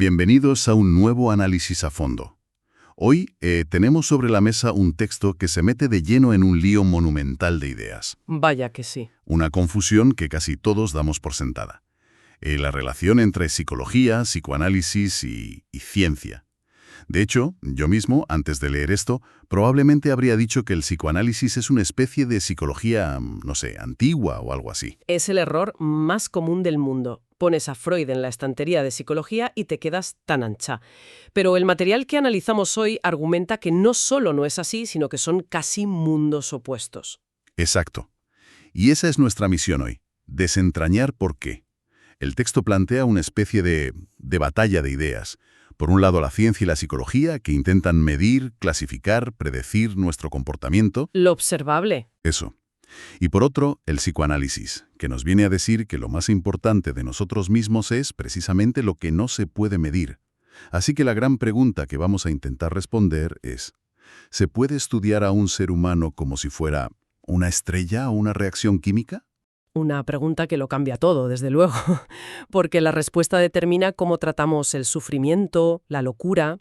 Bienvenidos a un nuevo análisis a fondo. Hoy tenemos sobre la mesa un texto que se mete de lleno en un lío monumental de ideas. Vaya que sí. Una confusión que casi todos damos por sentada. La relación entre psicología, psicoanálisis y ciencia. De hecho, yo mismo, antes de leer esto, probablemente habría dicho que el psicoanálisis es una especie de psicología, no sé, antigua o algo así. Es el error más común del mundo. Pones a Freud en la estantería de psicología y te quedas tan ancha. Pero el material que analizamos hoy argumenta que no solo no es así, sino que son casi mundos opuestos. Exacto. Y esa es nuestra misión hoy, desentrañar por qué. El texto plantea una especie de batalla de ideas. Por un lado, la ciencia y la psicología, que intentan medir, clasificar, predecir nuestro comportamiento. Lo observable. Eso. Y por otro, el psicoanálisis, que nos viene a decir que lo más importante de nosotros mismos es precisamente lo que no se puede medir. Así que la gran pregunta que vamos a intentar responder es, ¿se puede estudiar a un ser humano como si fuera una estrella o una reacción química? Una pregunta que lo cambia todo, desde luego, porque la respuesta determina cómo tratamos el sufrimiento, la locura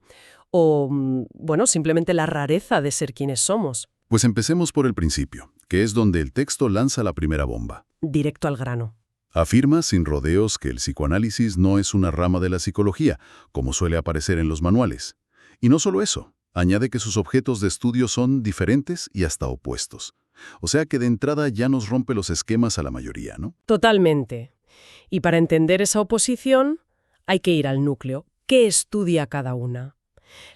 o, simplemente la rareza de ser quienes somos. Pues empecemos por el principio, que es donde el texto lanza la primera bomba. Directo al grano. Afirma sin rodeos que el psicoanálisis no es una rama de la psicología, como suele aparecer en los manuales. Y no solo eso, añade que sus objetos de estudio son diferentes y hasta opuestos. O sea que de entrada ya nos rompe los esquemas a la mayoría, ¿no? Totalmente. Y para entender esa oposición hay que ir al núcleo. ¿Qué estudia cada una?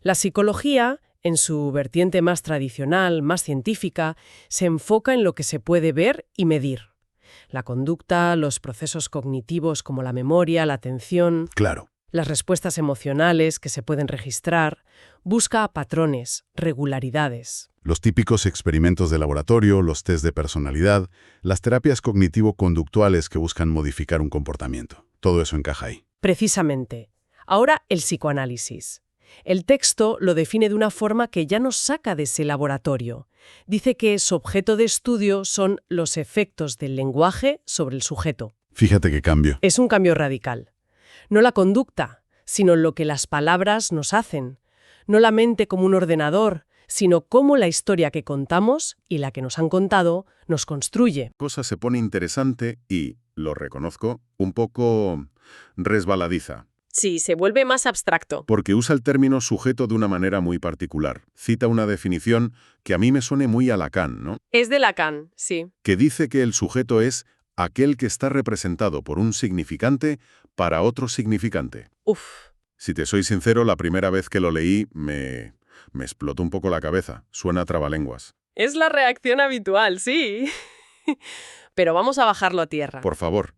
La psicología, en su vertiente más tradicional, más científica, se enfoca en lo que se puede ver y medir. La conducta, los procesos cognitivos como la memoria, la atención, Claro. las respuestas emocionales que se pueden registrar, busca patrones, regularidades. Los típicos experimentos de laboratorio, los test de personalidad, las terapias cognitivo-conductuales que buscan modificar un comportamiento. Todo eso encaja ahí. Precisamente. Ahora el psicoanálisis. El texto lo define de una forma que ya nos saca de ese laboratorio. Dice que su objeto de estudio son los efectos del lenguaje sobre el sujeto. Fíjate qué cambio. Es un cambio radical. No la conducta, sino lo que las palabras nos hacen. No la mente como un ordenador, sino cómo la historia que contamos y la que nos han contado nos construye. La cosa se pone interesante y, lo reconozco, un poco resbaladiza. Sí, se vuelve más abstracto. Porque usa el término sujeto de una manera muy particular. Cita una definición que a mí me suene muy a Lacan, ¿no? Es de Lacan, sí. Que dice que el sujeto es aquel que está representado por un significante para otro significante. Uf. Si te soy sincero, la primera vez que lo leí me explotó un poco la cabeza. Suena a trabalenguas. Es la reacción habitual, sí. Pero vamos a bajarlo a tierra. Por favor.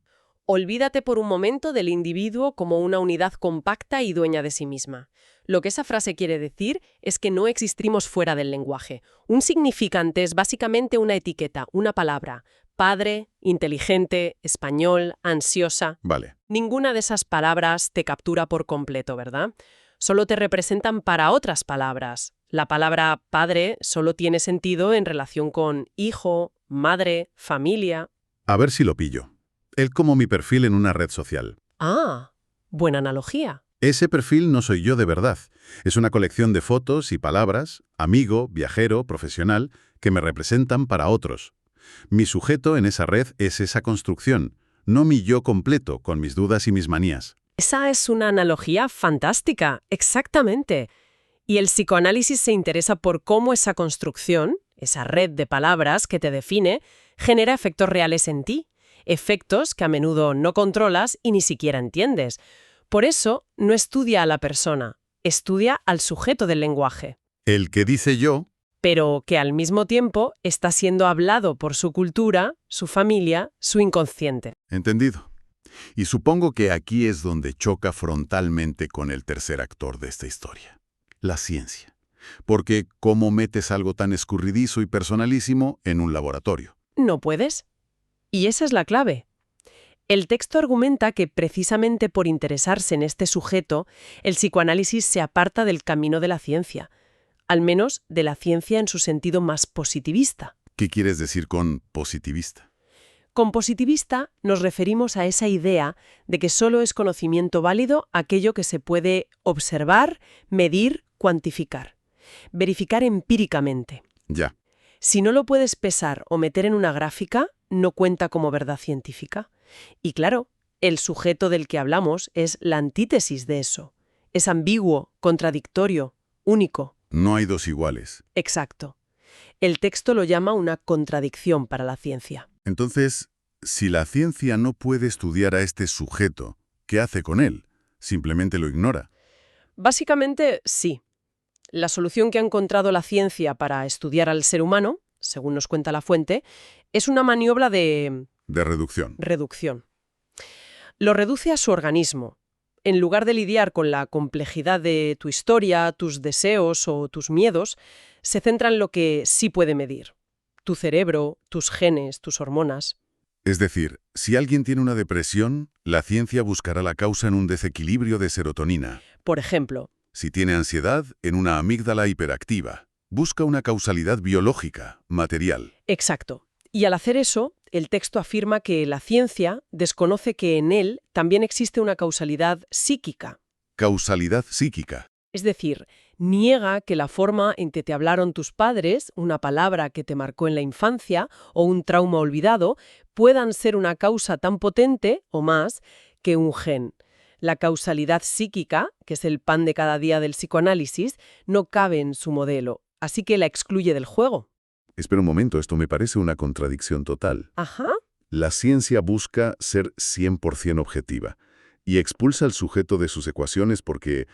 Olvídate por un momento del individuo como una unidad compacta y dueña de sí misma. Lo que esa frase quiere decir es que no existimos fuera del lenguaje. Un significante es básicamente una etiqueta, una palabra. Padre, inteligente, español, ansiosa. Vale. Ninguna de esas palabras te captura por completo, ¿verdad? Solo te representan para otras palabras. La palabra padre solo tiene sentido en relación con hijo, madre, familia. A ver si lo pillo. Él como mi perfil en una red social. Ah, buena analogía. Ese perfil no soy yo de verdad. Es una colección de fotos y palabras, amigo, viajero, profesional, que me representan para otros. Mi sujeto en esa red es esa construcción, no mi yo completo, con mis dudas y mis manías. Esa es una analogía fantástica, exactamente. Y el psicoanálisis se interesa por cómo esa construcción, esa red de palabras que te define, genera efectos reales en ti. Efectos que a menudo no controlas y ni siquiera entiendes. Por eso, no estudia a la persona, estudia al sujeto del lenguaje. El que dice yo, pero que al mismo tiempo está siendo hablado por su cultura, su familia, su inconsciente. Entendido. Y supongo que aquí es donde choca frontalmente con el tercer actor de esta historia, la ciencia. Porque ¿cómo metes algo tan escurridizo y personalísimo en un laboratorio? ¿No puedes? Y esa es la clave. El texto argumenta que precisamente por interesarse en este sujeto, el psicoanálisis se aparta del camino de la ciencia, al menos de la ciencia en su sentido más positivista. ¿Qué quieres decir con positivista? Con positivista nos referimos a esa idea de que solo es conocimiento válido aquello que se puede observar, medir, cuantificar, verificar empíricamente. Ya. Si no lo puedes pesar o meter en una gráfica, no cuenta como verdad científica. Y claro, el sujeto del que hablamos es la antítesis de eso. Es ambiguo, contradictorio, único. No hay dos iguales. Exacto. El texto lo llama una contradicción para la ciencia. Entonces, si la ciencia no puede estudiar a este sujeto, ¿qué hace con él? ¿Simplemente lo ignora? Básicamente, sí. La solución que ha encontrado la ciencia para estudiar al ser humano, según nos cuenta la fuente, es una maniobra de De reducción. reducción. Lo reduce a su organismo. En lugar de lidiar con la complejidad de tu historia, tus deseos o tus miedos, se centra en lo que sí puede medir. Tu cerebro, tus genes, tus hormonas. Es decir, si alguien tiene una depresión, la ciencia buscará la causa en un desequilibrio de serotonina. Por ejemplo, Si tiene ansiedad, en una amígdala hiperactiva. Busca una causalidad biológica, material. exacto. Y al hacer eso, el texto afirma que la ciencia desconoce que en él también existe una causalidad psíquica. Causalidad psíquica. Es decir, niega que la forma en que te hablaron tus padres, una palabra que te marcó en la infancia o un trauma olvidado, puedan ser una causa tan potente o más que un gen. La causalidad psíquica, que es el pan de cada día del psicoanálisis, no cabe en su modelo, así que la excluye del juego. Espera un momento, esto me parece una contradicción total. Ajá. La ciencia busca ser 100% objetiva y expulsa al sujeto de sus ecuaciones porque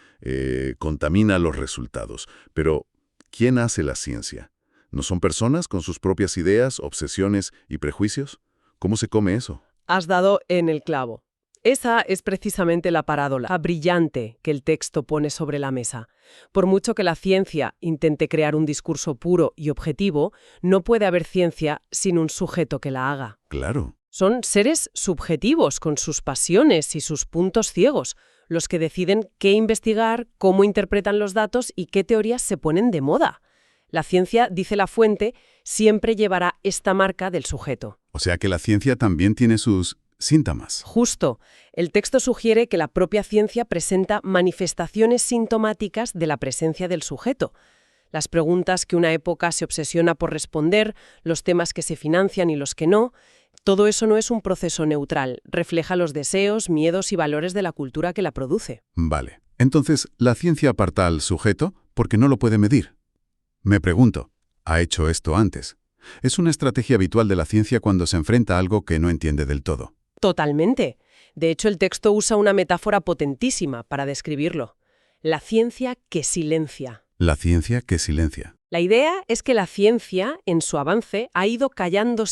contamina los resultados. Pero, ¿quién hace la ciencia? ¿No son personas con sus propias ideas, obsesiones y prejuicios? ¿Cómo se come eso? Has dado en el clavo. Esa es precisamente la parábola brillante que el texto pone sobre la mesa. Por mucho que la ciencia intente crear un discurso puro y objetivo, no puede haber ciencia sin un sujeto que la haga. Claro. Son seres subjetivos con sus pasiones y sus puntos ciegos, los que deciden qué investigar, cómo interpretan los datos y qué teorías se ponen de moda. La ciencia, dice la fuente, siempre llevará esta marca del sujeto. O sea que la ciencia también tiene sus síntomas. Justo. El texto sugiere que la propia ciencia presenta manifestaciones sintomáticas de la presencia del sujeto. Las preguntas que una época se obsesiona por responder, los temas que se financian y los que no, todo eso no es un proceso neutral, refleja los deseos, miedos y valores de la cultura que la produce. Vale. Entonces, la ciencia aparta al sujeto porque no lo puede medir. Me pregunto, ¿ha hecho esto antes? Es una estrategia habitual de la ciencia cuando se enfrenta a algo que no entiende del todo. Totalmente. De hecho, el texto usa una metáfora potentísima para describirlo. La ciencia que silencia. La ciencia que silencia. La idea es que la ciencia, en su avance, ha ido callando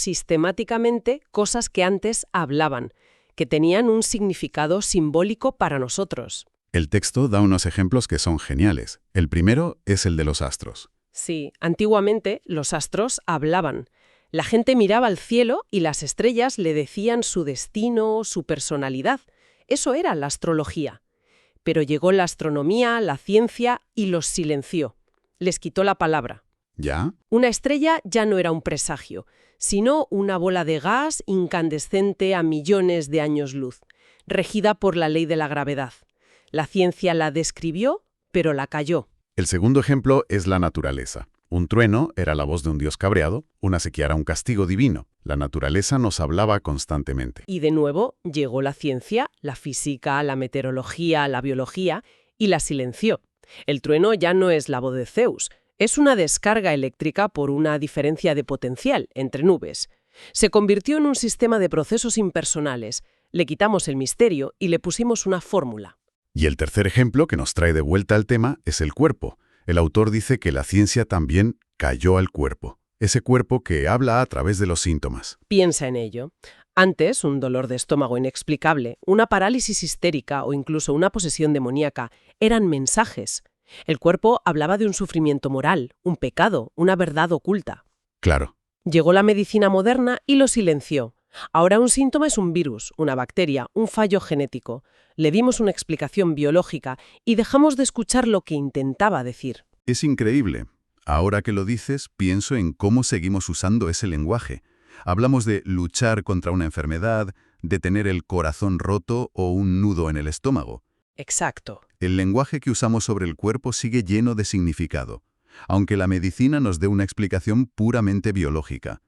sistemáticamente cosas que antes hablaban, que tenían un significado simbólico para nosotros. El texto da unos ejemplos que son geniales. El primero es el de los astros. Sí, antiguamente los astros hablaban. La gente miraba al cielo y las estrellas le decían su destino, su personalidad. Eso era la astrología. Pero llegó la astronomía, la ciencia y los silenció. Les quitó la palabra. ¿Ya? Una estrella ya no era un presagio, sino una bola de gas incandescente a millones de años luz, regida por la ley de la gravedad. La ciencia la describió, pero la calló. El segundo ejemplo es la naturaleza. Un trueno era la voz de un dios cabreado, una sequía era un castigo divino. La naturaleza nos hablaba constantemente. Y de nuevo llegó la ciencia, la física, la meteorología, la biología, y la silenció. El trueno ya no es la voz de Zeus, es una descarga eléctrica por una diferencia de potencial entre nubes. Se convirtió en un sistema de procesos impersonales, le quitamos el misterio y le pusimos una fórmula. Y el tercer ejemplo que nos trae de vuelta al tema es el cuerpo. El autor dice que la ciencia también cayó al cuerpo, ese cuerpo que habla a través de los síntomas. Piensa en ello. Antes, un dolor de estómago inexplicable, una parálisis histérica o incluso una posesión demoníaca eran mensajes. El cuerpo hablaba de un sufrimiento moral, un pecado, una verdad oculta. Claro. Llegó la medicina moderna y lo silenció. Ahora un síntoma es un virus, una bacteria, un fallo genético. Le dimos una explicación biológica y dejamos de escuchar lo que intentaba decir. Es increíble. Ahora que lo dices, pienso en cómo seguimos usando ese lenguaje. Hablamos de luchar contra una enfermedad, de tener el corazón roto o un nudo en el estómago. Exacto. El lenguaje que usamos sobre el cuerpo sigue lleno de significado, aunque la medicina nos dé una explicación puramente biológica.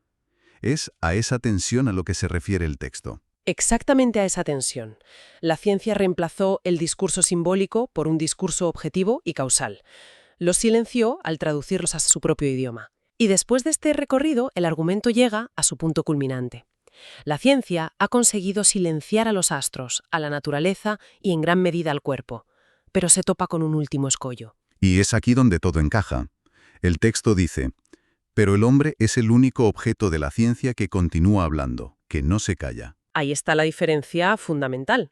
Es a esa tensión a lo que se refiere el texto. Exactamente a esa tensión. La ciencia reemplazó el discurso simbólico por un discurso objetivo y causal. Los silenció al traducirlos a su propio idioma. Y después de este recorrido, el argumento llega a su punto culminante. La ciencia ha conseguido silenciar a los astros, a la naturaleza y en gran medida al cuerpo, pero se topa con un último escollo. Y es aquí donde todo encaja. El texto dice, pero el hombre es el único objeto de la ciencia que continúa hablando, que no se calla. Ahí está la diferencia fundamental.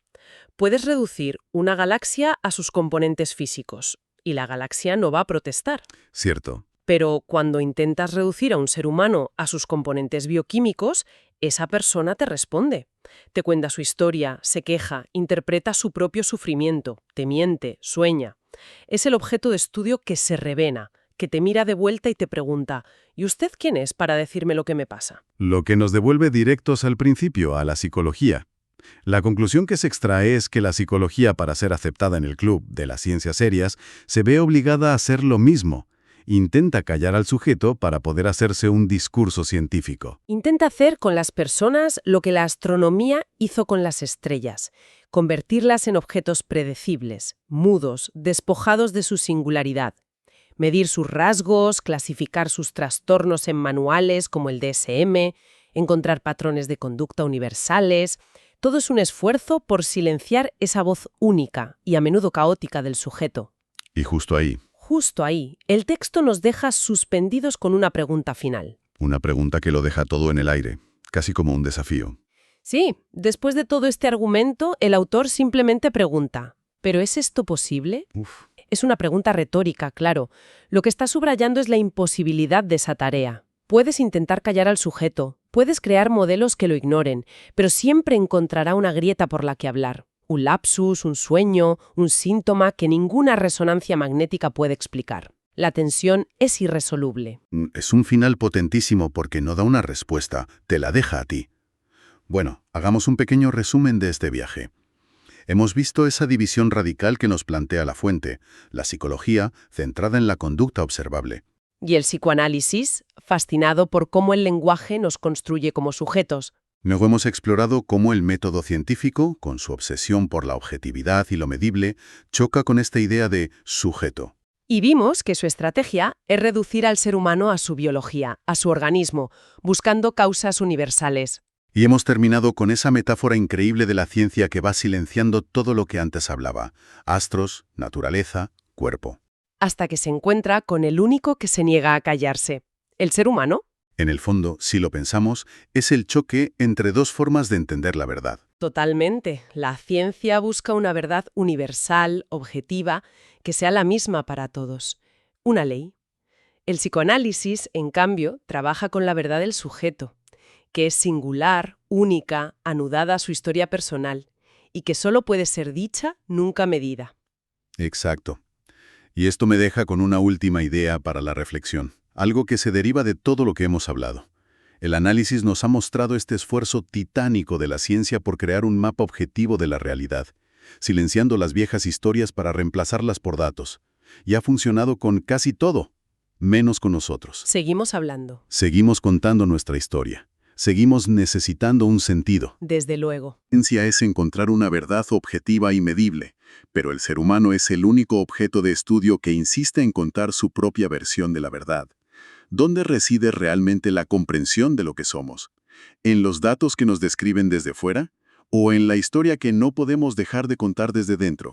Puedes reducir una galaxia a sus componentes físicos, y la galaxia no va a protestar. Cierto. Pero cuando intentas reducir a un ser humano a sus componentes bioquímicos, esa persona te responde. Te cuenta su historia, se queja, interpreta su propio sufrimiento, te miente, sueña. Es el objeto de estudio que se revela, que te mira de vuelta y te pregunta, ¿y usted quién es para decirme lo que me pasa? Lo que nos devuelve directos al principio, a la psicología. La conclusión que se extrae es que la psicología, para ser aceptada en el club de las ciencias serias, se ve obligada a hacer lo mismo. Intenta callar al sujeto para poder hacerse un discurso científico. Intenta hacer con las personas lo que la astronomía hizo con las estrellas, convertirlas en objetos predecibles, mudos, despojados de su singularidad. Medir sus rasgos, clasificar sus trastornos en manuales como el DSM, encontrar patrones de conducta universales. Todo es un esfuerzo por silenciar esa voz única y a menudo caótica del sujeto. Y justo ahí, el texto nos deja suspendidos con una pregunta final. una pregunta que lo deja todo en el aire, casi como un desafío. Sí, después de todo este argumento, el autor simplemente pregunta, ¿pero es esto posible? Es una pregunta retórica, claro. Lo que está subrayando es la imposibilidad de esa tarea. Puedes intentar callar al sujeto, puedes crear modelos que lo ignoren, pero siempre encontrará una grieta por la que hablar. Un lapsus, un sueño, un síntoma que ninguna resonancia magnética puede explicar. La tensión es irresoluble. Es un final potentísimo porque no da una respuesta, te la deja a ti. Bueno, hagamos un pequeño resumen de este viaje. Hemos visto esa división radical que nos plantea la fuente, la psicología centrada en la conducta observable. Y el psicoanálisis, fascinado por cómo el lenguaje nos construye como sujetos. Luego hemos explorado cómo el método científico, con su obsesión por la objetividad y lo medible, choca con esta idea de sujeto. Y vimos que su estrategia es reducir al ser humano a su biología, a su organismo, buscando causas universales. Y hemos terminado con esa metáfora increíble de la ciencia que va silenciando todo lo que antes hablaba. Astros, naturaleza, cuerpo. Hasta que se encuentra con el único que se niega a callarse. ¿El ser humano? En el fondo, si lo pensamos, es el choque entre dos formas de entender la verdad. Totalmente. La ciencia busca una verdad universal, objetiva, que sea la misma para todos. Una ley. El psicoanálisis, en cambio, trabaja con la verdad del sujeto, que es singular, única, anudada a su historia personal, y que solo puede ser dicha, nunca medida. Exacto. Y esto me deja con una última idea para la reflexión, algo que se deriva de todo lo que hemos hablado. El análisis nos ha mostrado este esfuerzo titánico de la ciencia por crear un mapa objetivo de la realidad, silenciando las viejas historias para reemplazarlas por datos. Y ha funcionado con casi todo, menos con nosotros. Seguimos hablando. Seguimos contando nuestra historia. Seguimos necesitando un sentido. Desde luego. La ciencia es encontrar una verdad objetiva y medible, pero el ser humano es el único objeto de estudio que insiste en contar su propia versión de la verdad. ¿Dónde reside realmente la comprensión de lo que somos? ¿En los datos que nos describen desde fuera? ¿O en la historia que no podemos dejar de contar desde dentro?